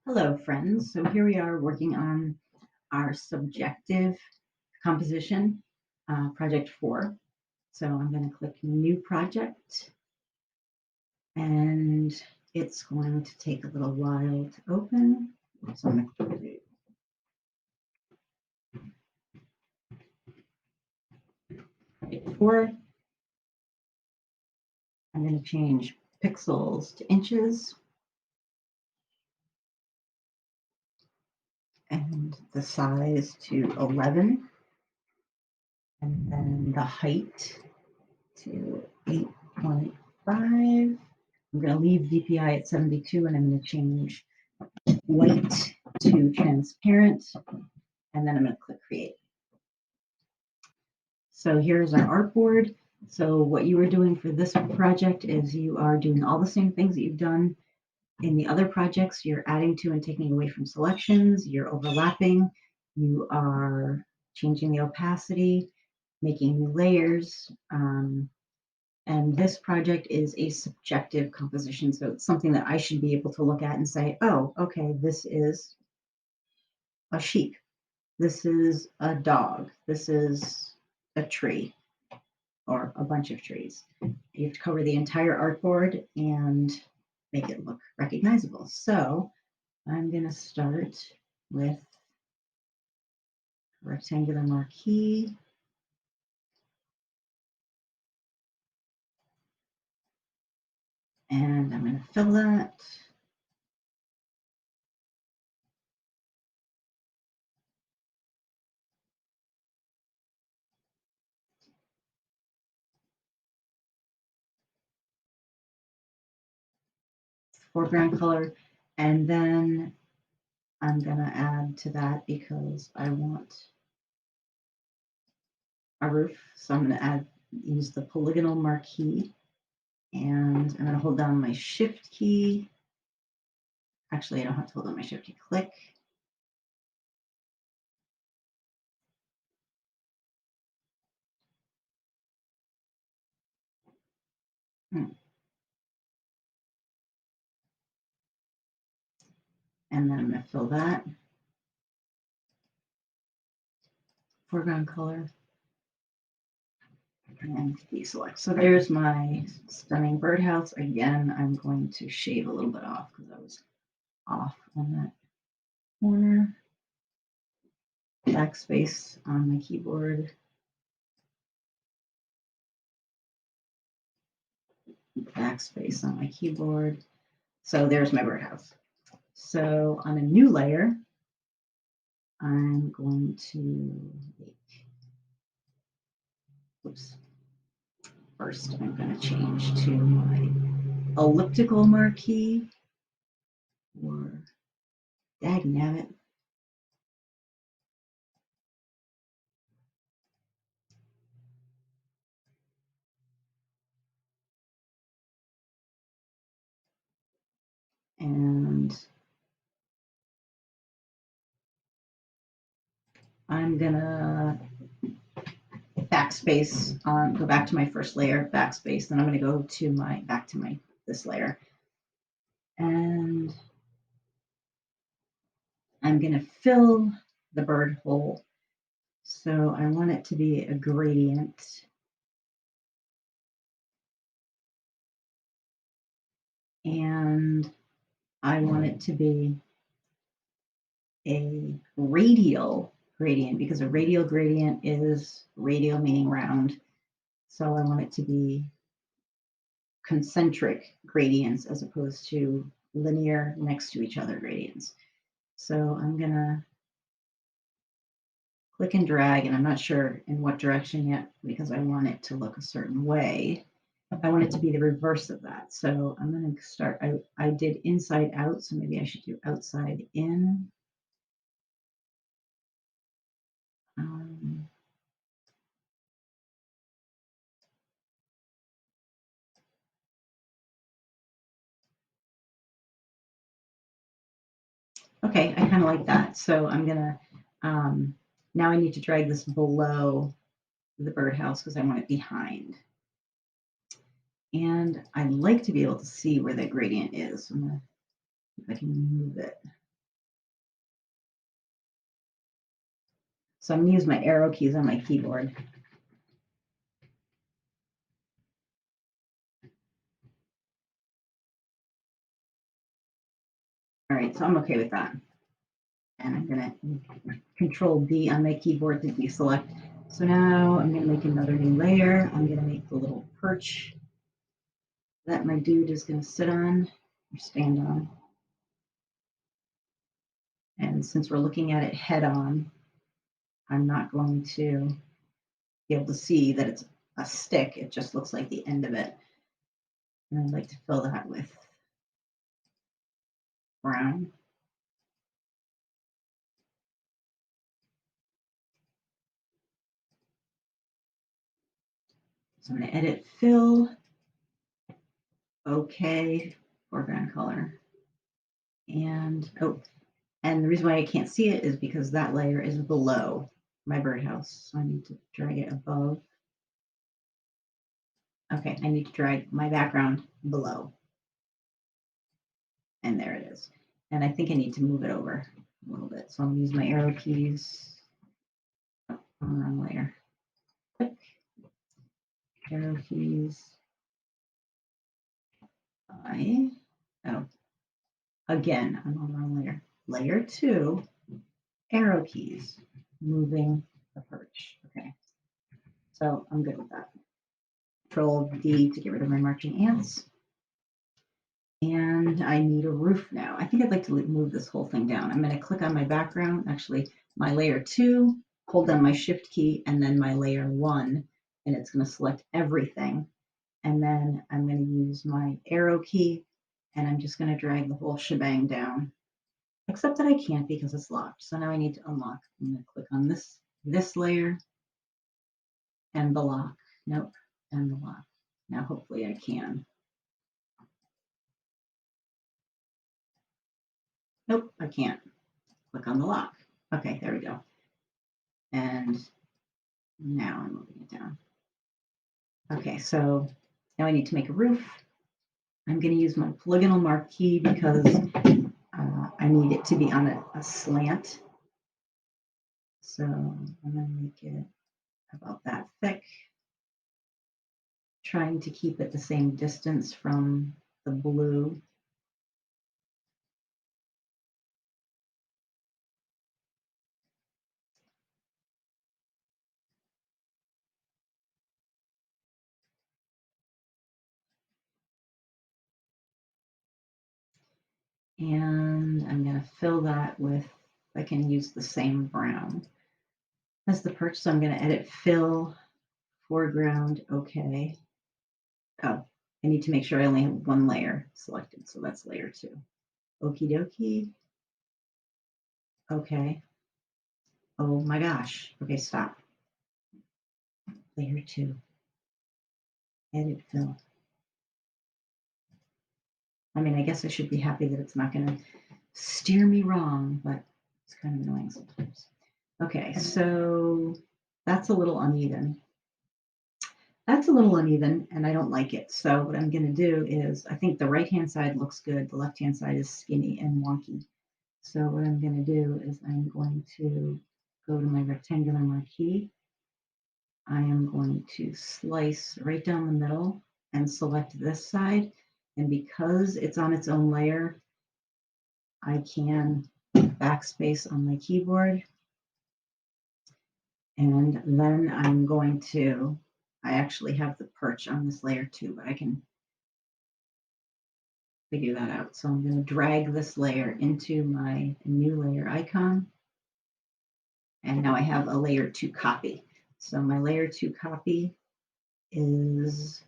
Hello, friends. So here we are working on our subjective composition, project 4. So I'm going to click New Project, and it's going to take a little while to open. So I'm going to do project 4. I'm going to change pixels to inches and the size to 11, and then the height to 8.5. I'm going to leave DPI at 72, and I'm going to change white to transparent, and then I'm going to click create. So here's our artboard. So what you are doing for this project is you are doing all the same things that you've done in the other projects. You're adding to and taking away from selections, you're overlapping, you are changing the opacity, making new layers. And this project is a subjective composition. So it's something that I should be able to look at and say, oh, okay, this is a sheep. This is a dog. This is a tree or a bunch of trees. You have to cover the entire artboard and make it look recognizable. So I'm going to start with a rectangular marquee. And I'm going to fill that. Foreground color. And then I'm going to add to that because I want a roof. So I'm going to use the polygonal marquee, and I'm going to hold down my shift key. Actually, I don't have to hold down my shift key. Click. And then I'm going to fill that. Foreground color. And deselect. So there's my stunning birdhouse. Again, I'm going to shave a little bit off because I was off on that corner. Backspace on my keyboard. Backspace on my keyboard. So there's my birdhouse. So on a new layer, I'm going to make, oops. First, I'm going to change to my elliptical marquee, or dagnabbit. And I'm gonna backspace on, go back to my first layer, backspace, then I'm gonna go to back to my, this layer. And I'm gonna fill the bird hole. So I want it to be a gradient. And I want it to be a radial gradient, because a radial gradient is radial meaning round. So I want it to be concentric gradients as opposed to linear next to each other gradients. So I'm gonna click and drag, and I'm not sure in what direction yet because I want it to look a certain way. I want it to be the reverse of that. So I'm going to start, I did inside out, so maybe I should do outside in. Okay, I kind of like that. So I'm going to, now I need to drag this below the birdhouse because I want it behind. And I'd like to be able to see where that gradient is. I'm going to, if I can move it. So I'm going to use my arrow keys on my keyboard. All right, so I'm okay with that. And I'm going to Control D on my keyboard to deselect. So now I'm going to make another new layer. I'm going to make the little perch that my dude is going to sit on or stand on. And since we're looking at it head on, I'm not going to be able to see that it's a stick. It just looks like the end of it. And I'd like to fill that with brown. So I'm going to edit fill. Okay, foreground color. And and the reason why I can't see it is because that layer is below my birdhouse. So I need to drag it above. Okay, I need to drag my background below. And there it is. And I think I need to move it over a little bit. So I'm going to use my arrow keys on the wrong layer. Click. Arrow keys. Again, I'm on the wrong layer. Layer 2, arrow keys, moving the perch. Okay, so I'm good with that. Control D to get rid of my marching ants. And I need a roof now. I think I'd like to move this whole thing down. I'm going to click on my background, actually my layer 2, hold down my shift key, and then my layer 1, and it's going to select everything. And then I'm going to use my arrow key, and I'm just going to drag the whole shebang down. Except that I can't because it's locked. So now I need to unlock. I'm going to click on this layer and the lock. Nope, and the lock. Now hopefully I can. Nope, I can't. Click on the lock. Okay, there we go. And now I'm moving it down. Okay, so now I need to make a roof. I'm going to use my polygonal marquee because I need it to be on a slant. So I'm going to make it about that thick, trying to keep it the same distance from the blue. And I'm going to fill that with, I can use the same brown as the perch. So I'm going to edit fill, foreground, okay. Oh, I need to make sure I only have one layer selected. So that's layer 2. Okie dokie. Okay. Oh my gosh. Okay, stop. Layer 2. Edit fill. I mean, I guess I should be happy that it's not going to steer me wrong, but it's kind of annoying sometimes. Okay, so that's a little uneven. That's a little uneven and I don't like it. So what I'm going to do is, I think the right-hand side looks good. The left-hand side is skinny and wonky. So what I'm going to do is I'm going to go to my rectangular marquee. I am going to slice right down the middle and select this side. And because it's on its own layer, I can backspace on my keyboard. And then I'm going to, I actually have the perch on this layer too, but I can figure that out. So I'm going to drag this layer into my new layer icon. And now I have a layer 2 copy. So my layer 2 copy is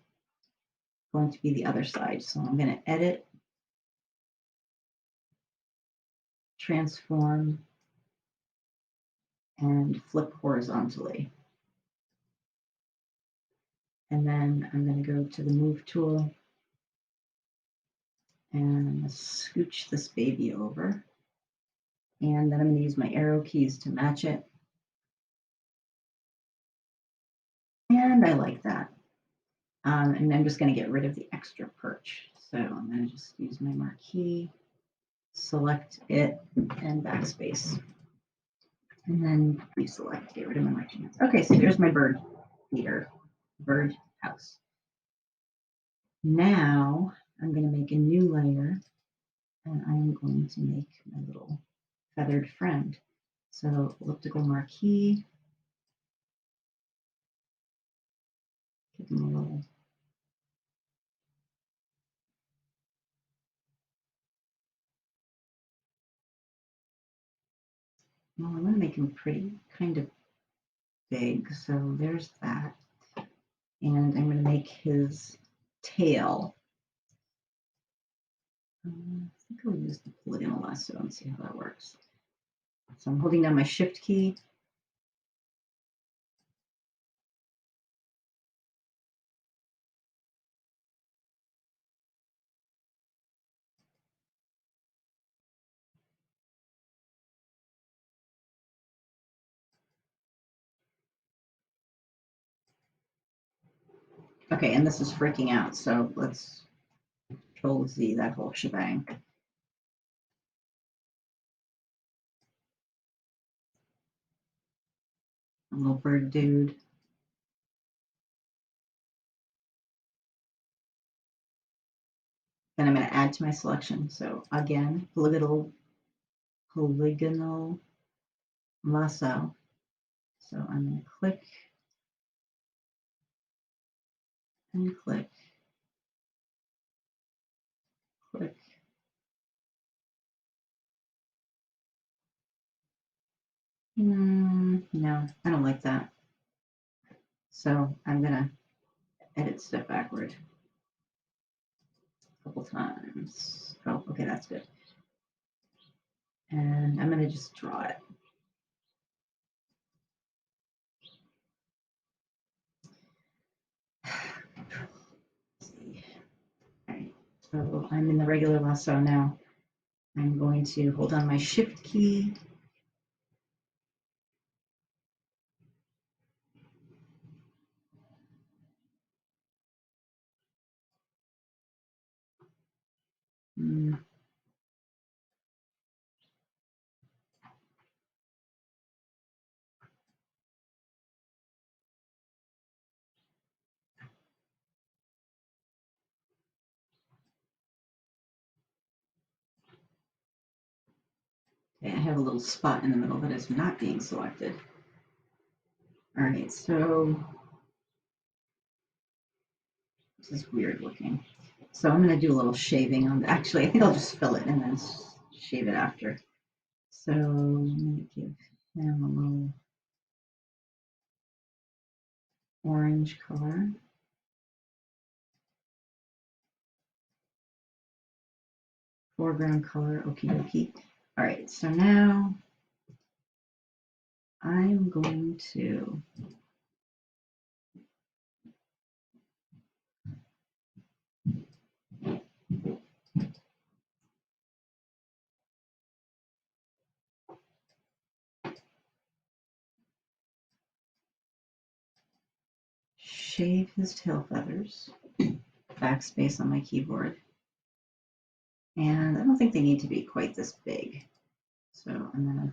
going to be the other side. So I'm going to edit, transform, and flip horizontally. And then I'm going to go to the move tool and I'm going to scooch this baby over. And then I'm going to use my arrow keys to match it. And I like that. And I'm just going to get rid of the extra perch. So I'm going to just use my marquee, select it, and backspace. And then deselect, get rid of my marching ants. Okay, so there's my bird feeder, bird house. Now I'm going to make a new layer and I'm going to make my little feathered friend. So elliptical marquee, give them a little. Well, I'm going to make him pretty kind of big. So there's that. And I'm going to make his tail. I think I'll use the polygonal lasso and see how that works. So I'm holding down my shift key. Okay, and this is freaking out. So let's Control Z, that whole shebang. A little bird dude. Then I'm going to add to my selection. So again, polygonal lasso. So I'm going to click and click, click. No, I don't like that. So I'm going to edit step backward a couple times. Oh, okay, that's good. And I'm going to just draw it. All right, so I'm in the regular lasso now. I'm going to hold on my shift key. Okay, I have a little spot in the middle that is not being selected. All right, so this is weird looking. So I'm going to do a little shaving on. Actually, I think I'll just fill it and then shave it after. So I'm going to give him a little orange color. Foreground color, okie dokie. All right, so now I'm going to shave his tail feathers, backspace on my keyboard. And I don't think they need to be quite this big. So I'm going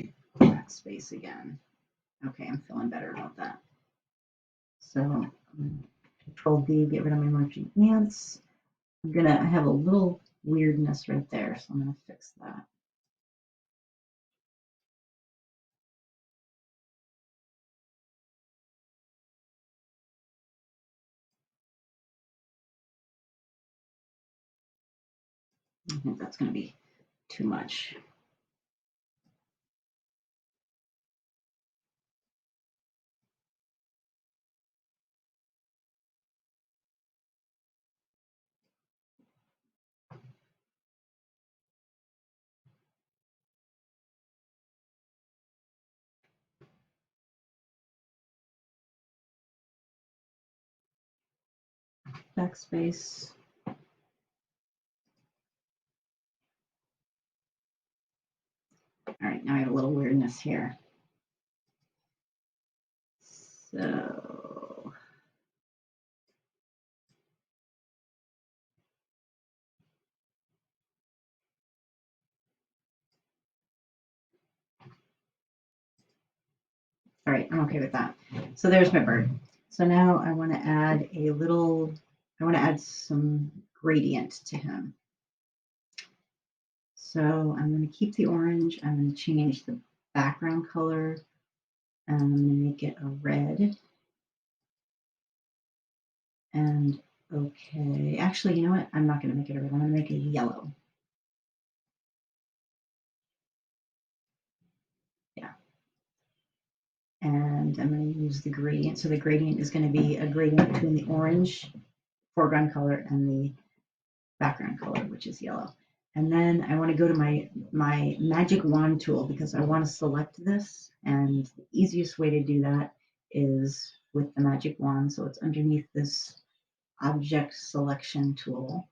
to backspace again. Okay, I'm feeling better about that. So Control V, get rid of my marching ants. I have a little weirdness right there, so I'm gonna fix that. I think that's gonna be too much. Backspace. All right, now I have a little weirdness here. So all right, I'm okay with that. So there's my bird. So now I want to add I want to add some gradient to him. So I'm going to keep the orange. I'm going to change the background color and I'm going to make it a red. And okay, actually, you know what? I'm not going to make it a red. I'm going to make it yellow. Yeah. And I'm going to use the gradient. So the gradient is going to be a gradient between the orange foreground color and the background color, which is yellow. And then I want to go to my magic wand tool because I want to select this. And the easiest way to do that is with the magic wand. So it's underneath this object selection tool.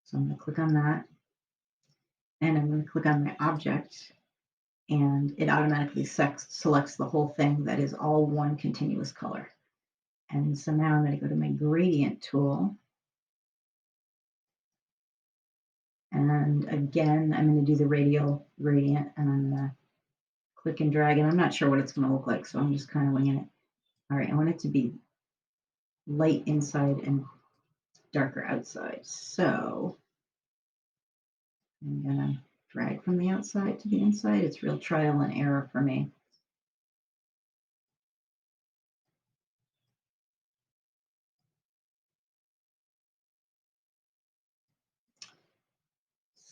So I'm going to click on that and I'm going to click on my object and it automatically selects the whole thing that is all one continuous color. And so now I'm going to go to my gradient tool. And again, I'm going to do the radial gradient and I'm going to click and drag. And I'm not sure what it's going to look like, so I'm just kind of winging it. All right, I want it to be light inside and darker outside. So I'm going to drag from the outside to the inside. It's real trial and error for me.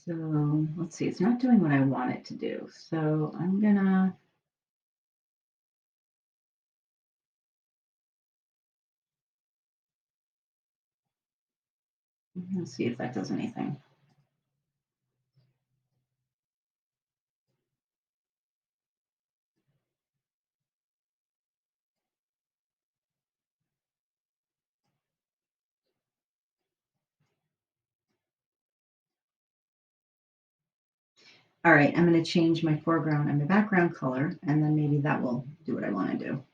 So let's see, it's not doing what I want it to do. So I'm gonna, let's see if that does anything. All right, I'm going to change my foreground and my background color, and then maybe that will do what I want to do.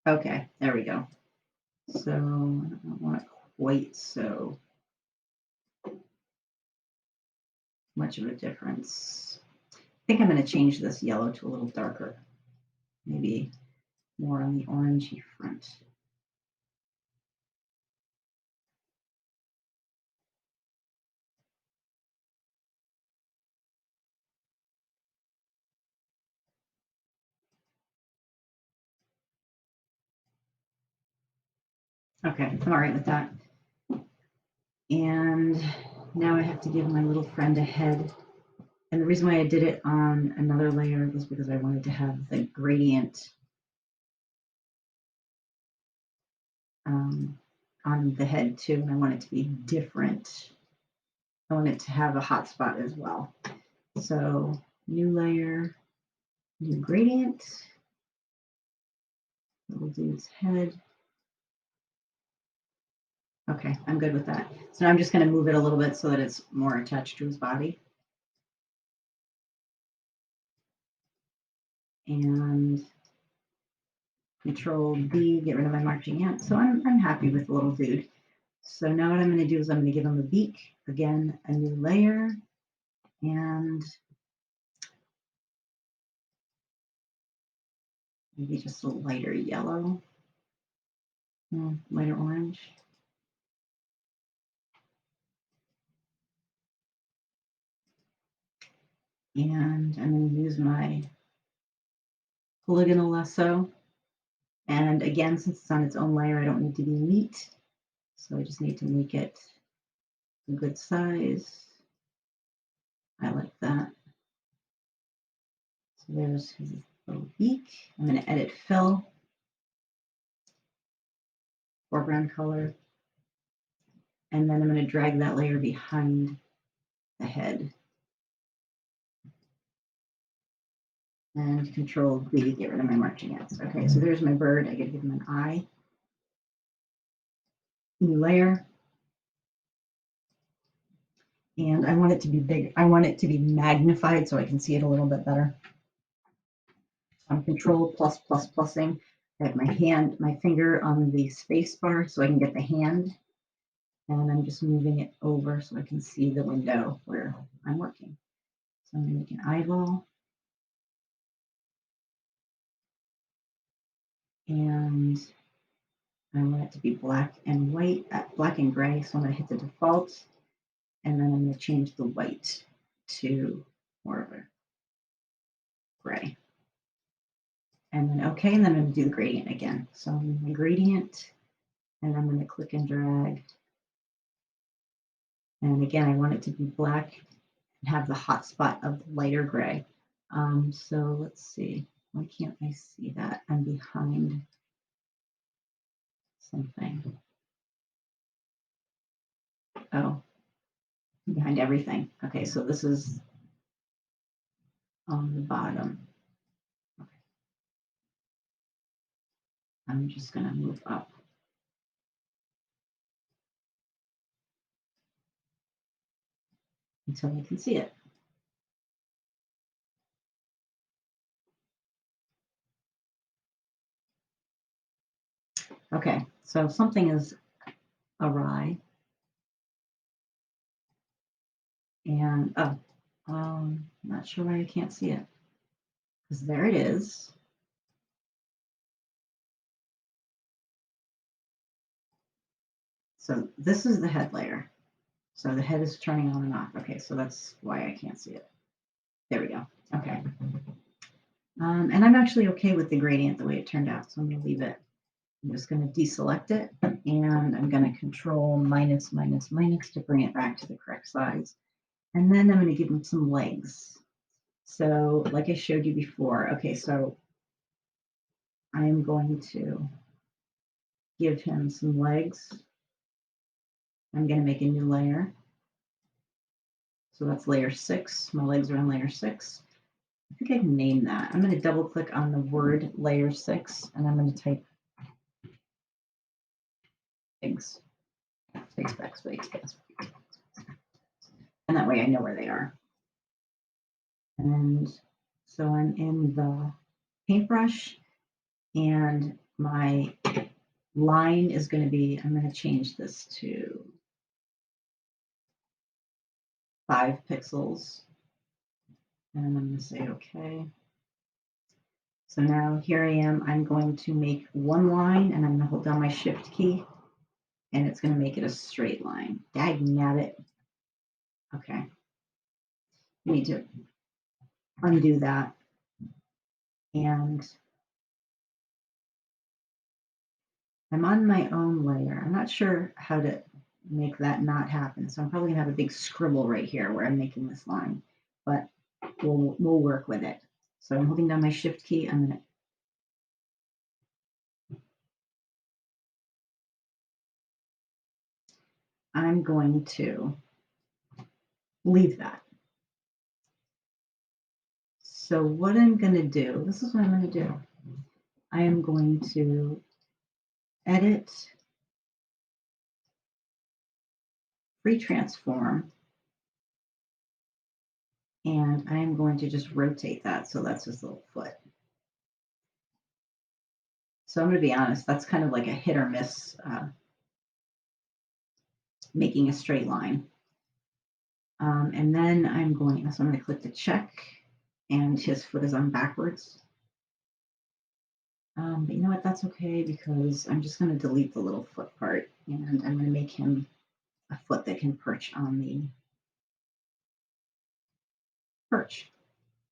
Okay, there we go. So I don't want it quite so much of a difference. I think I'm going to change this yellow to a little darker, maybe more on the orangey front. Okay, I'm all right with that. And now I have to give my little friend a head. And the reason why I did it on another layer was because I wanted to have the gradient on the head too, and I want it to be different. I want it to have a hot spot as well. So new layer, new gradient. Little dude's head. Okay, I'm good with that. So now I'm just going to move it a little bit so that it's more attached to his body. And Control B, get rid of my marching ant. So I'm happy with the little dude. So now what I'm going to do is I'm going to give him a beak. Again, a new layer. And maybe just a lighter yellow. No, lighter orange. And I'm going to use my polygonal lasso. And again, since it's on its own layer, I don't need to be neat. So I just need to make it a good size. I like that. So there's his little beak. I'm going to edit fill, foreground color, and then I'm going to drag that layer behind the head. And Control V to get rid of my marching ants. Okay, so there's my bird. I got to give him an eye. New layer. And I want it to be big. I want it to be magnified so I can see it a little bit better. I'm control plus plus plusing. I have my finger on the space bar so I can get the hand. And I'm just moving it over so I can see the window where I'm working. So I'm going to make an eyeball. And I want it to be black and white, black and gray. So I'm going to hit the default. And then I'm going to change the white to more of a gray. And then okay, and then I'm going to do the gradient again. So I'm in the gradient, and I'm going to click and drag. And again, I want it to be black and have the hot spot of lighter gray. So let's see. Why can't I see that? I'm behind something. Oh, I'm behind everything. Okay, so this is on the bottom. Okay. I'm just going to move up. Until I can see it. Okay, so something is awry. And not sure why I can't see it. Because there it is. So this is the head layer. So the head is turning on and off. Okay, so that's why I can't see it. There we go. Okay. And I'm actually okay with the gradient the way it turned out, so I'm going to leave it. I'm just going to deselect it, and I'm going to control minus, minus, minus to bring it back to the correct size. And then I'm going to give him some legs. So like I showed you before, okay, so I am going to give him some legs. I'm going to make a new layer. So that's layer 6. My legs are on layer 6. I think I can name that. I'm going to double click on the word layer 6, and I'm going to type legs. Space, backspace, space. And that way I know where they are. And so I'm in the paintbrush, and my line is going to be, I'm going to change this to 5 pixels. And I'm going to say okay. So now here I am. I'm going to make one line, and I'm going to hold down my shift key, and it's going to make it a straight line. Dagnabbit. Okay. You need to undo that. And I'm on my own layer. I'm not sure how to make that not happen. So I'm probably gonna have a big scribble right here where I'm making this line, but we'll work with it. So I'm holding down my shift key. I'm going to leave that. So what I'm going to do, this is what I'm going to do. I am going to edit, free transform, and I am going to just rotate that. So that's his little foot. So I'm going to be honest, that's kind of like a hit or miss, making a straight line. And then so I'm going to click the check, and his foot is on backwards. But you know what, that's okay, because I'm just going to delete the little foot part, and I'm going to make him a foot that can perch on the perch.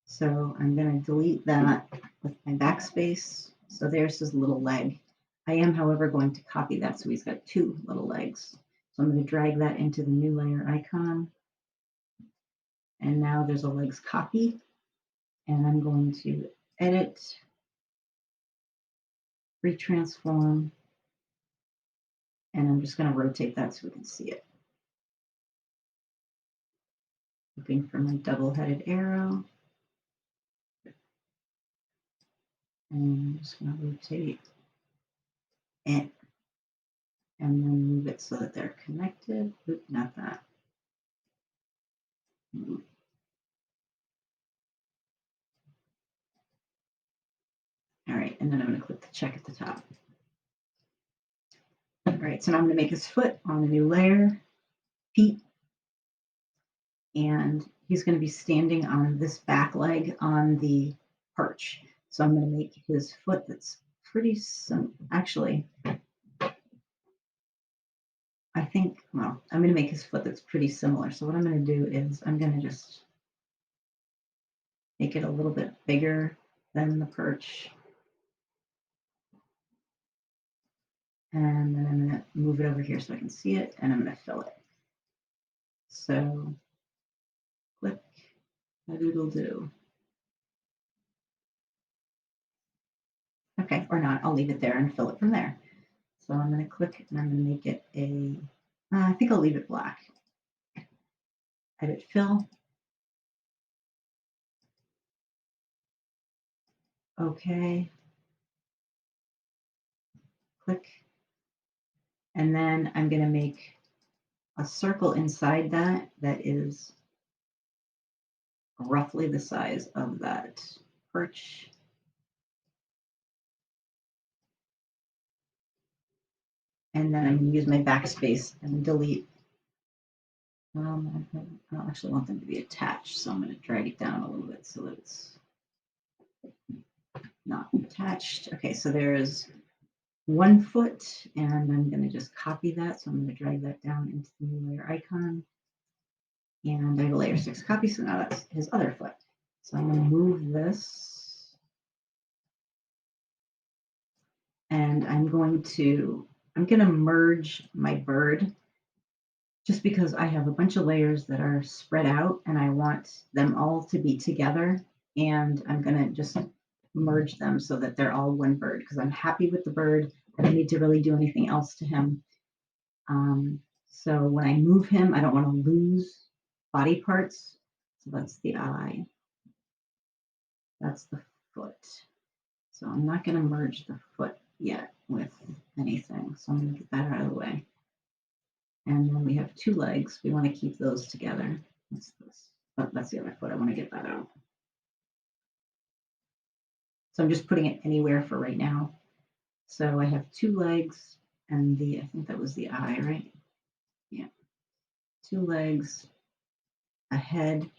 So I'm going to delete that with my backspace. So there's his little leg. I am, however, going to copy that so he's got 2 little legs. So I'm going to drag that into the new layer icon. And now there's a legs copy. And I'm going to edit, retransform, and I'm just going to rotate that so we can see it. Looking for my double-headed arrow. And I'm just going to rotate it and then move it so that they're connected. Oop, not that. All right, and then I'm going to click the check at the top. All right, so now I'm going to make his foot on the new layer, feet, and he's going to be standing on this back leg on the perch. So I'm going to make his foot that's pretty actually, I think, well, I'm going to make his foot that's pretty similar. So what I'm going to do is I'm going to just make it a little bit bigger than the perch. And then I'm going to move it over here so I can see it, and I'm going to fill it. So click, a doodle do. Okay, or not, I'll leave it there and fill it from there. So I'm going to click and I'm going to make it I think I'll leave it black. Edit fill. Okay. Click. And then I'm going to make a circle inside that is roughly the size of that perch. And then I'm going to use my backspace and delete. I don't actually want them to be attached, so I'm going to drag it down a little bit so that it's not attached. Okay, so there's 1 foot, and I'm going to just copy that. So I'm going to drag that down into the new layer icon. And I have a layer 6 copy, so now that's his other foot. So I'm going to move this. And I'm going to merge my bird just because I have a bunch of layers that are spread out and I want them all to be together. And I'm going to just merge them so that they're all one bird because I'm happy with the bird. I don't need to really do anything else to him. So when I move him, I don't want to lose body parts. So that's the eye. That's the foot. So I'm not going to merge the foot yet with anything. So I'm going to get that out of the way. And then we have 2 legs. We want to keep those together. What's this? Oh, that's the other foot. I want to get that out. So I'm just putting it anywhere for right now. So I have 2 legs and I think that was the eye, right? Yeah. 2 legs, a head,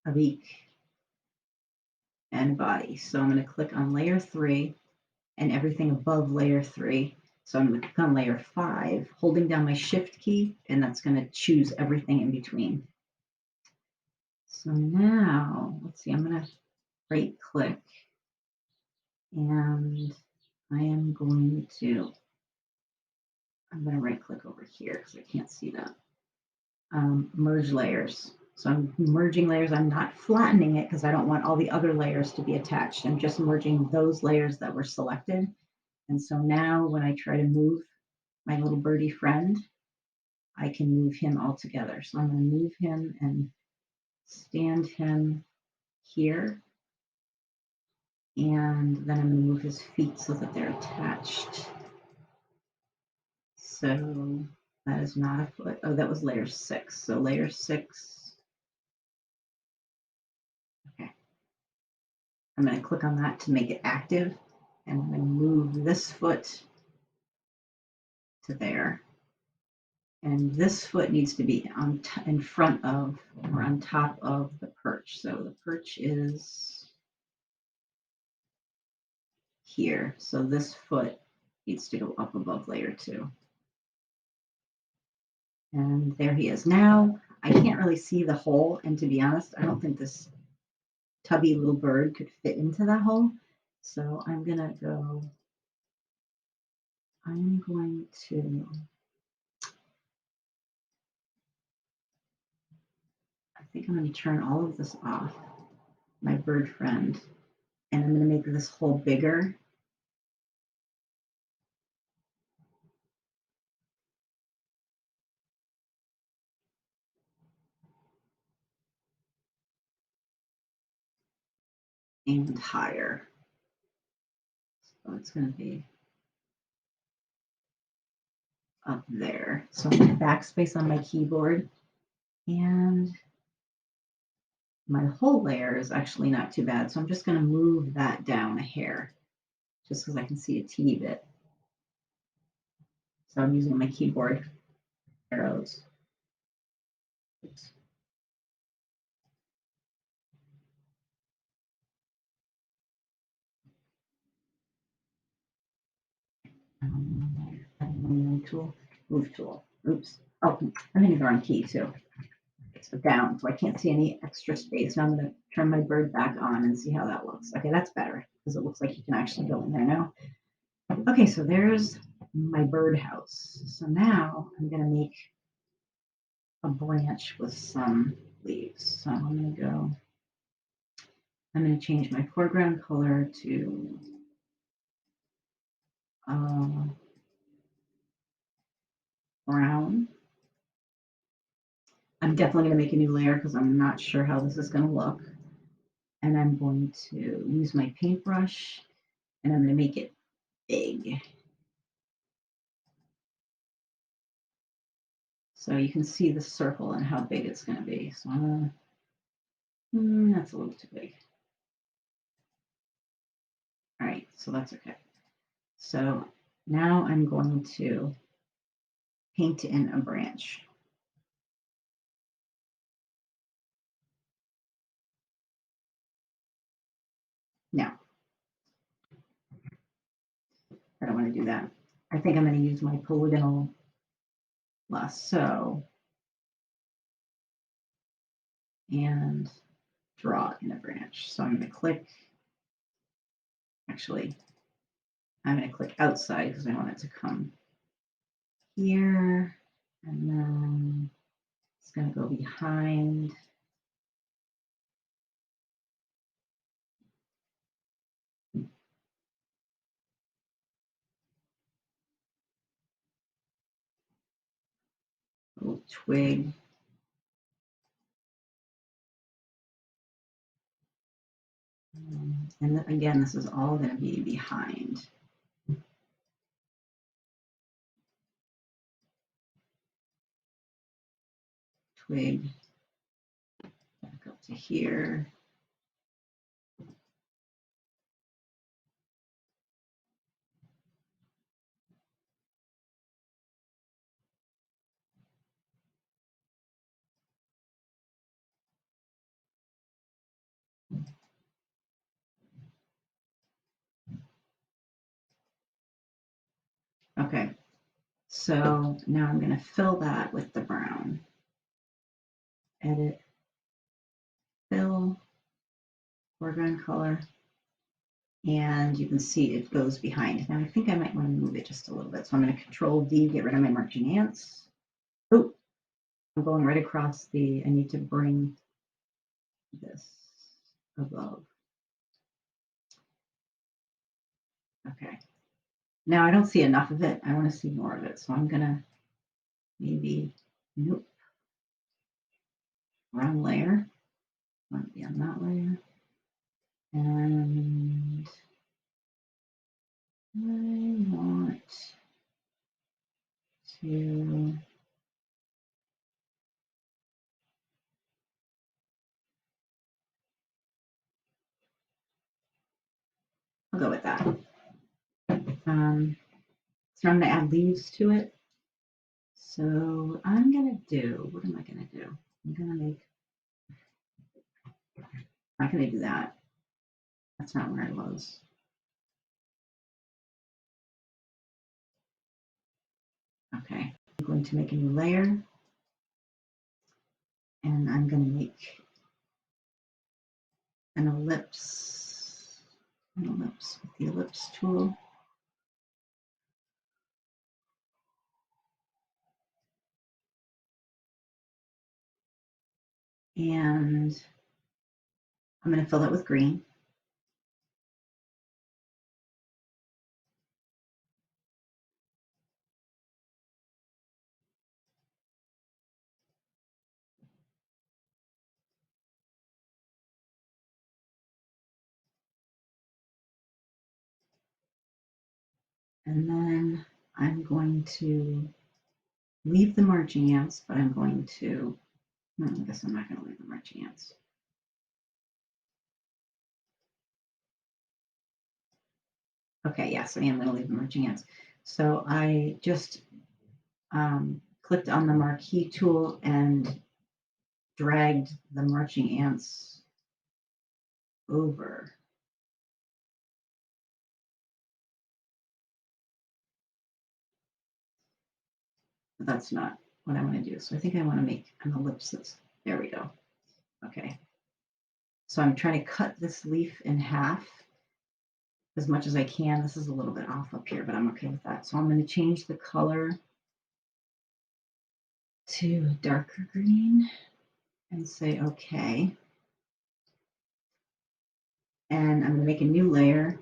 a beak, and a body. So I'm going to click on layer 3 and everything above layer 3. So I'm going to click on layer 5, holding down my shift key, and that's going to choose everything in between. So now, let's see, I'm going to right click and I'm going to right click over here because I can't see that. Merge layers. So I'm merging layers. I'm not flattening it because I don't want all the other layers to be attached. I'm just merging those layers that were selected. And so now when I try to move my little birdie friend, I can move him all together. So I'm going to move him and stand him here. And then I'm going to move his feet so that they're attached. So that is not a foot. Oh, that was layer 6. So layer 6. Okay. I'm going to click on that to make it active. And I'm going to move this foot to there. And this foot needs to be in front of or on top of the perch. So the perch is here. So this foot needs to go up above layer 2. And there he is. Now I can't really see the hole. And to be honest, I don't think this tubby little bird could fit into that hole. So I'm going to I think I'm going to turn all of this off, my bird friend, and I'm going to make this hole bigger. And higher. So it's going to be up there. So I'm going to backspace on my keyboard And my whole layer is actually not too bad, so I'm just going to move that down a hair just because I can see a teeny bit. So I'm using my keyboard arrows. Oops. Tool, move tool. Oops. Oh, I'm hitting the wrong key too. So down, so I can't see any extra space. Now I'm going to turn my bird back on and see how that looks. Okay, that's better because it looks like you can actually go in there now. Okay, so there's my birdhouse. So now I'm going to make a branch with some leaves. So I'm going to change my foreground color to brown. I'm definitely going to make a new layer because I'm not sure how this is going to look. And I'm going to use my paintbrush and I'm going to make it big. So you can see the circle and how big it's going to be. So I'm going to, that's a little too big. All right, so that's okay. So now I'm going to paint in a branch. Now, I don't want to do that. I think I'm going to use my polygonal lasso and draw in a branch. So I'm going to click, actually, I'm going to click outside because I want it to come here. And then it's going to go behind. A little twig. And then, again, this is all going to be behind. Twig back up to here. Okay, so now I'm going to fill that with the brown. Edit, fill, foreground color, and you can see it goes behind. Now I think I might want to move it just a little bit. So I'm going to Control D, get rid of my marching ants. Oh, I'm going right across I need to bring this above. Okay. Now I don't see enough of it. I want to see more of it. So I'm going to maybe, nope, wrong layer. I want to be on that layer. And I want to I'll go with that. So I'm going to add leaves to it. So I'm going to do, what am I going to do? I'm going to make, I'm not going to do that. That's not where I was. Okay, I'm going to make a new layer. And I'm going to make an ellipse with the ellipse tool. And I'm going to fill that with green. And then I'm going to leave the marching ants, but I'm going to I guess I'm not going to leave the marching ants. Okay, yes, I am going to leave the marching ants. So I just clicked on the marquee tool and dragged the marching ants over. But that's not what I want to do. So I think I want to make an ellipsis. There we go. Okay. So I'm trying to cut this leaf in half as much as I can. This is a little bit off up here, but I'm okay with that. So I'm going to change the color to a darker green and say okay. And I'm going to make a new layer.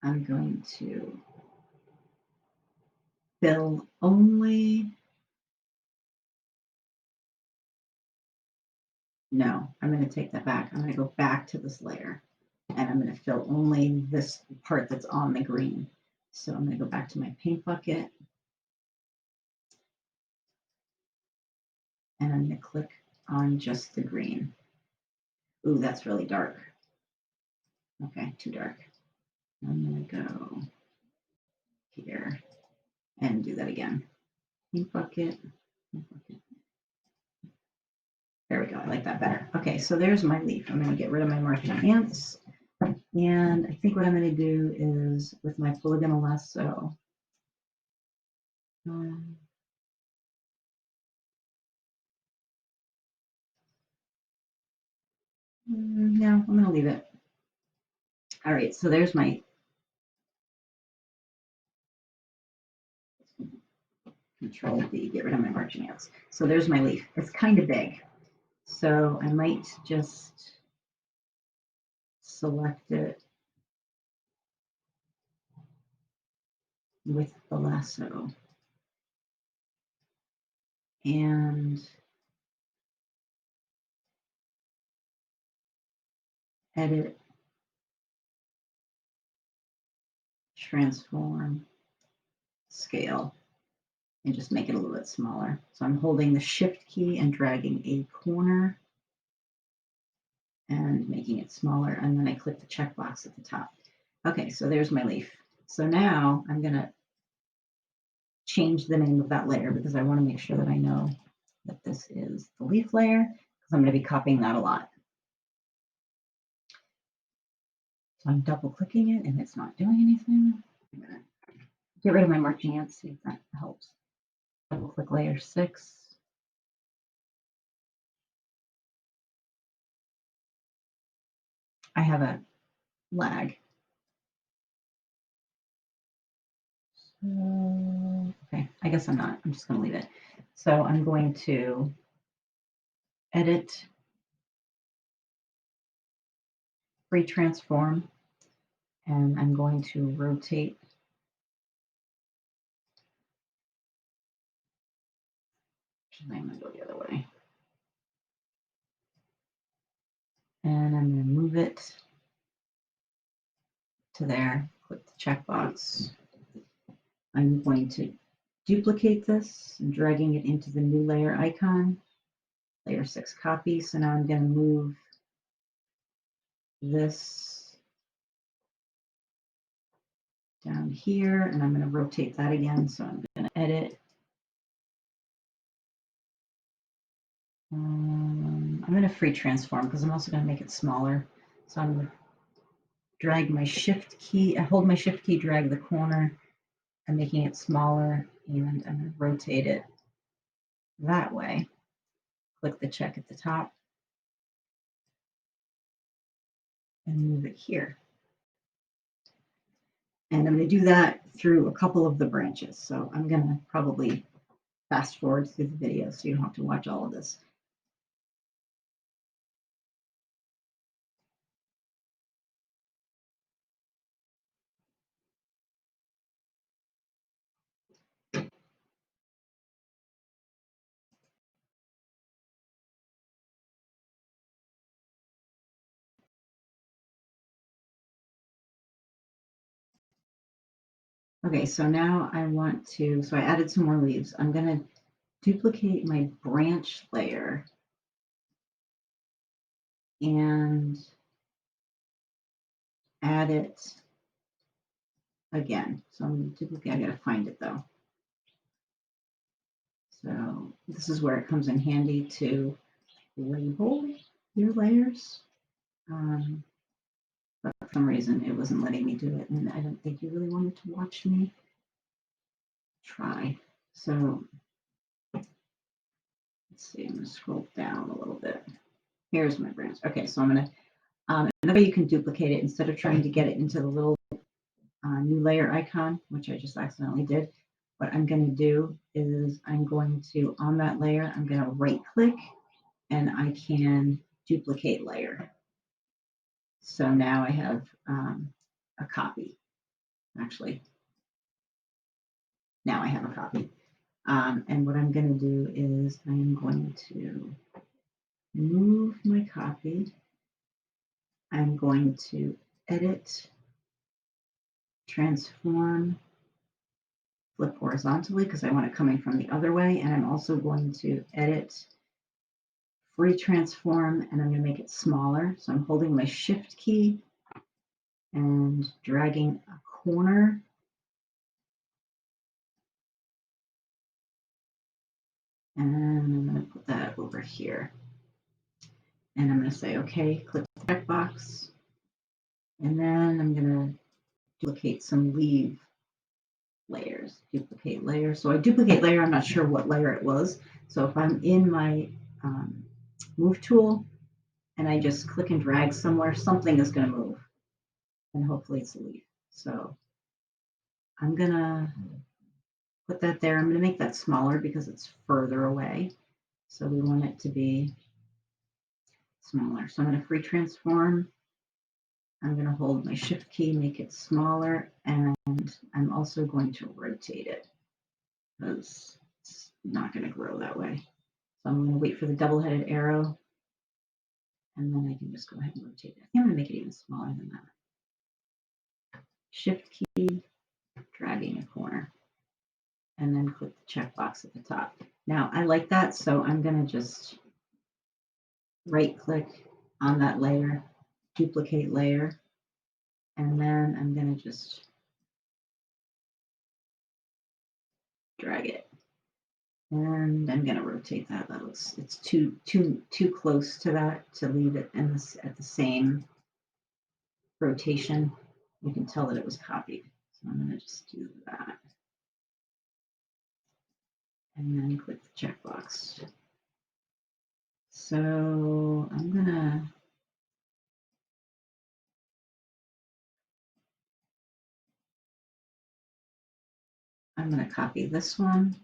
I'm going to fill only. No, I'm going to take that back. I'm going to go back to this layer and I'm going to fill only this part that's on the green. So I'm going to go back to my paint bucket and I'm going to click on just the green. Ooh, that's really dark. Okay, too dark. I'm going to go here and do that again. Paint bucket. There we go. I like that better. Okay, so there's my leaf. I'm going to get rid of my marching ants. And I think what I'm going to do is with my polygonal lasso. No, I'm going to leave it. All right, so there's my Control D, get rid of my marching ants. So there's my leaf. It's kind of big. So I might just select it with the lasso and edit, transform, scale, and just make it a little bit smaller. So I'm holding the shift key and dragging a corner and making it smaller. And then I click the checkbox at the top. Okay, so there's my leaf. So now I'm going to change the name of that layer because I want to make sure that I know that this is the leaf layer because I'm going to be copying that a lot. So I'm double clicking it and it's not doing anything. I'm going to get rid of my marching ants, see if that helps. Double click layer 6. I have a lag. So, okay, I guess I'm not. I'm just going to leave it. So I'm going to edit, free transform, and I'm going to rotate. I'm going to go the other way. And I'm going to move it to there. Click the checkbox. I'm going to duplicate this and dragging it into the new layer icon. Layer 6 copy. So now I'm going to move this down here and I'm going to rotate that again. So I'm going to edit. I'm going to free transform because I'm also going to make it smaller. So I'm going to drag my shift key, I hold my shift key, drag the corner. I'm making it smaller and I'm going to rotate it that way. Click the check at the top and move it here. And I'm going to do that through a couple of the branches. So I'm going to probably fast forward through the video so you don't have to watch all of this. Okay, so now I want to, so I added some more leaves. I'm going to duplicate my branch layer and add it again. So I'm going to duplicate, I got to find it though. So this is where it comes in handy to label your layers. But for some reason it wasn't letting me do it, and I don't think you really wanted to watch me try. So let's see, I'm going to scroll down a little bit. Here's my branch. Okay, so I'm going to, another way you can duplicate it instead of trying to get it into the little new layer icon, which I just accidentally did. What I'm going to do is I'm going to, on that layer, I'm going to right click and I can duplicate layer. So now I have a copy. Actually, now I have a copy. And what I'm going to do is I'm going to move my copy. I'm going to edit, transform, flip horizontally because I want it coming from the other way. And I'm also going to edit, free transform, and I'm going to make it smaller. So I'm holding my shift key and dragging a corner. And I'm going to put that over here. And I'm going to say, okay, click the checkbox. And then I'm going to duplicate some leave layers, duplicate layer. So I duplicate layer, I'm not sure what layer it was. So if I'm in my move tool and I just click and drag somewhere, something is going to move. And hopefully it's a leaf. So I'm going to put that there. I'm going to make that smaller because it's further away. So we want it to be smaller. So I'm going to free transform. I'm going to hold my shift key, make it smaller, and I'm also going to rotate it because it's not going to grow that way. So I'm going to wait for the double-headed arrow, and then I can just go ahead and rotate it. I think I'm going to make it even smaller than that. Shift key, dragging a corner, and then click the checkbox at the top. Now, I like that, so I'm going to just right-click on that layer, duplicate layer, and then I'm going to just drag it. And I'm going to rotate that. It's too close to that to leave it in this at the same rotation. You can tell that it was copied. So I'm going to just do that. And then click the checkbox. So I'm gonna copy this one,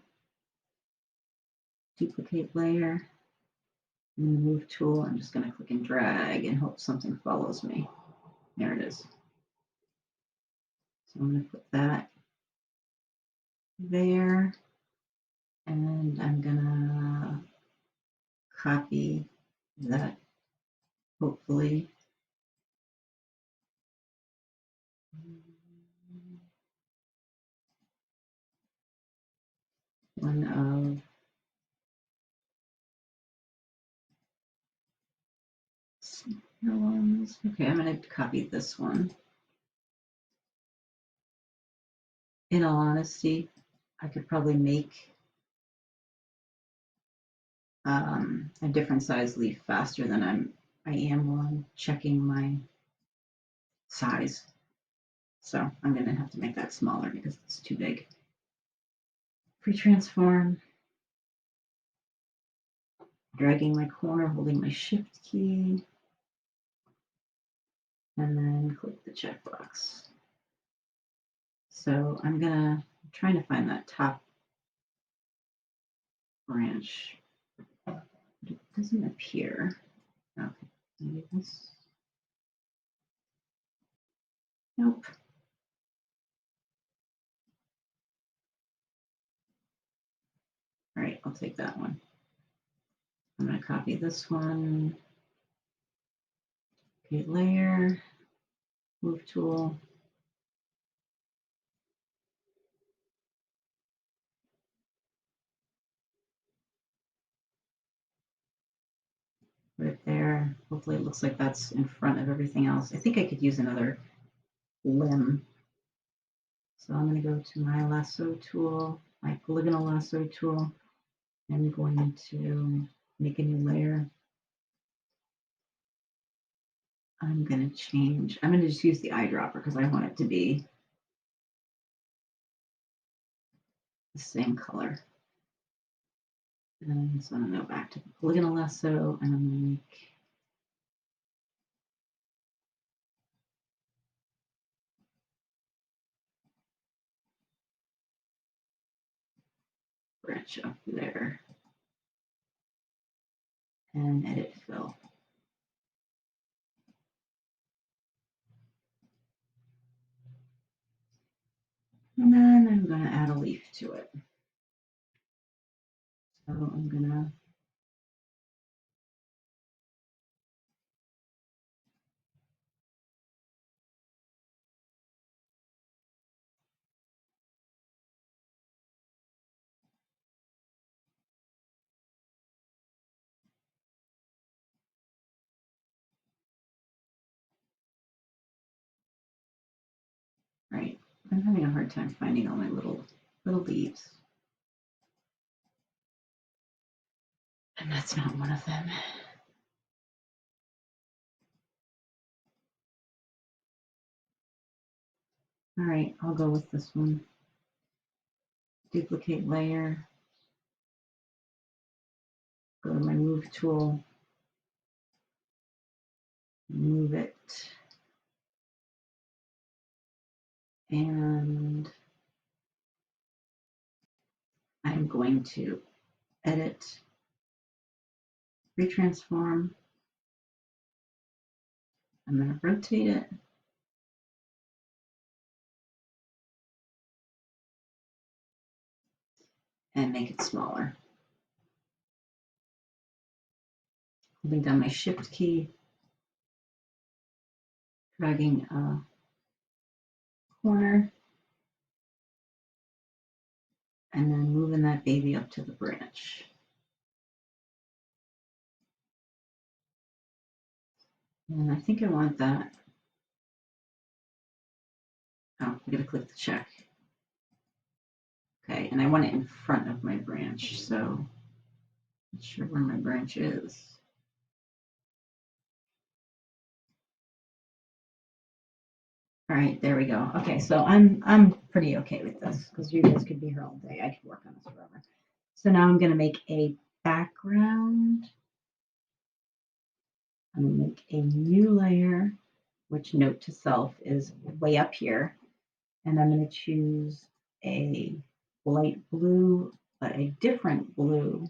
duplicate layer, and the move tool. I'm just gonna click and drag and hope something follows me. There it is. So I'm gonna put that there, and I'm gonna copy that, hopefully. One of ones. Okay, I'm going to copy this one. In all honesty, I could probably make a different size leaf faster than I am while I'm checking my size. So I'm going to have to make that smaller because it's too big. Pre-transform, dragging my corner, holding my shift key, and then click the checkbox. So I'm trying to find that top branch. It doesn't appear. Okay, maybe this. Nope. All right, I'll take that one. I'm going to copy this one. Okay, layer, move tool. Put it there. Hopefully it looks like that's in front of everything else. I think I could use another limb. So I'm going to go to my lasso tool, my polygonal lasso tool. I'm going to make a new layer. I'm going to just use the eyedropper because I want it to be the same color. And so I'm going to go back to the polygonal lasso and I'm going to make branch up there and edit fill. And then I'm going to add a leaf to it. So I'm going to right. I'm having a hard time finding all my little leaves. And that's not one of them. All right, I'll go with this one. Duplicate layer. Go to my move tool. Move it. And I'm going to edit, retransform. I'm going to rotate it. And make it smaller. Holding down my shift key, dragging a corner, and then moving that baby up to the branch. And I think I want that. Oh, I'm going to click the check. Okay, and I want it in front of my branch, so not sure where my branch is. All right, there we go. Okay, so I'm pretty okay with this because you guys could be here all day. I could work on this forever. So now I'm going to make a background. I'm going to make a new layer, which note to self is way up here. And I'm going to choose a light blue, but a different blue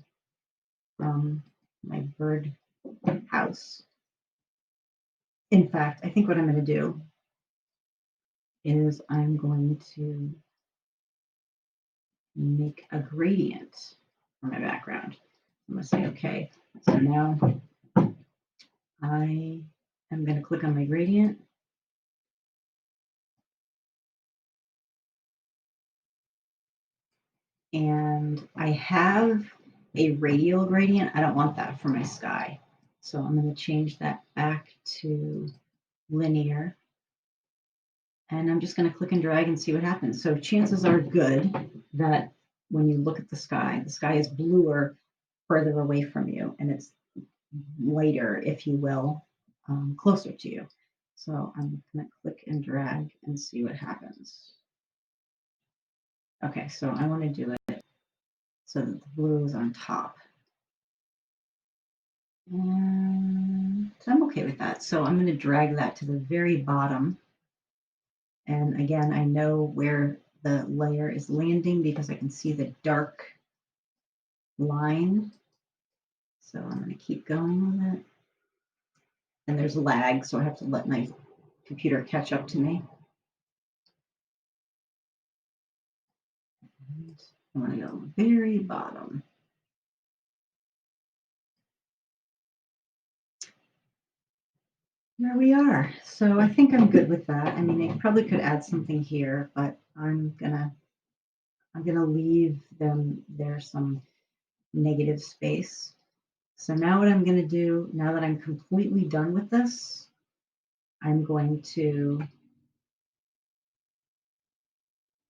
from my bird house. In fact, I think what I'm going to do is I'm going to make a gradient for my background. I'm going to say, okay, so now I am going to click on my gradient. And I have a radial gradient. I don't want that for my sky. So I'm going to change that back to linear. And I'm just going to click and drag and see what happens. So chances are good that when you look at the sky is bluer further away from you, and it's lighter, if you will, closer to you. So I'm going to click and drag and see what happens. Okay, so I want to do it so that the blue is on top. And so I'm okay with that. So I'm going to drag that to the very bottom. And again, I know where the layer is landing because I can see the dark line. So I'm going to keep going with it. And there's lag, so I have to let my computer catch up to me. And I'm going to go very bottom. There we are. So I think I'm good with that. I mean, I probably could add something here, but I'm gonna leave them there some negative space. So now what I'm going to do, now that I'm completely done with this, I'm going to,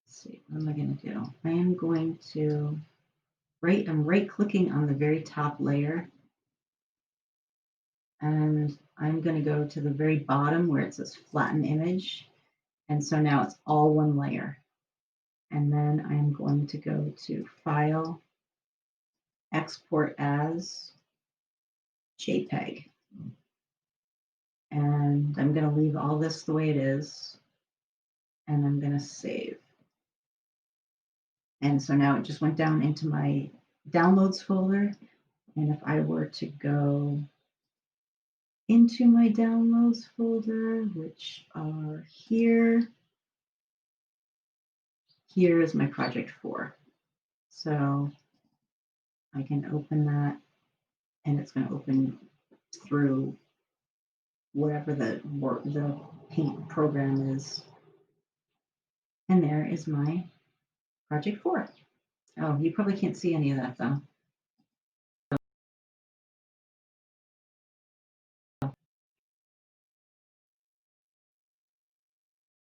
let's see, what am I going to do? I am going to, I'm right clicking on the very top layer, and I'm going to go to the very bottom where it says flatten image. And so now it's all one layer. And then I'm going to go to File, Export as JPEG. And I'm going to leave all this the way it is. And I'm going to save. And so now it just went down into my downloads folder. And if I were to go into my downloads folder, which are here, here is my project 4. So I can open that, and it's going to open through whatever the paint program is. And there is my project 4. Oh, you probably can't see any of that though.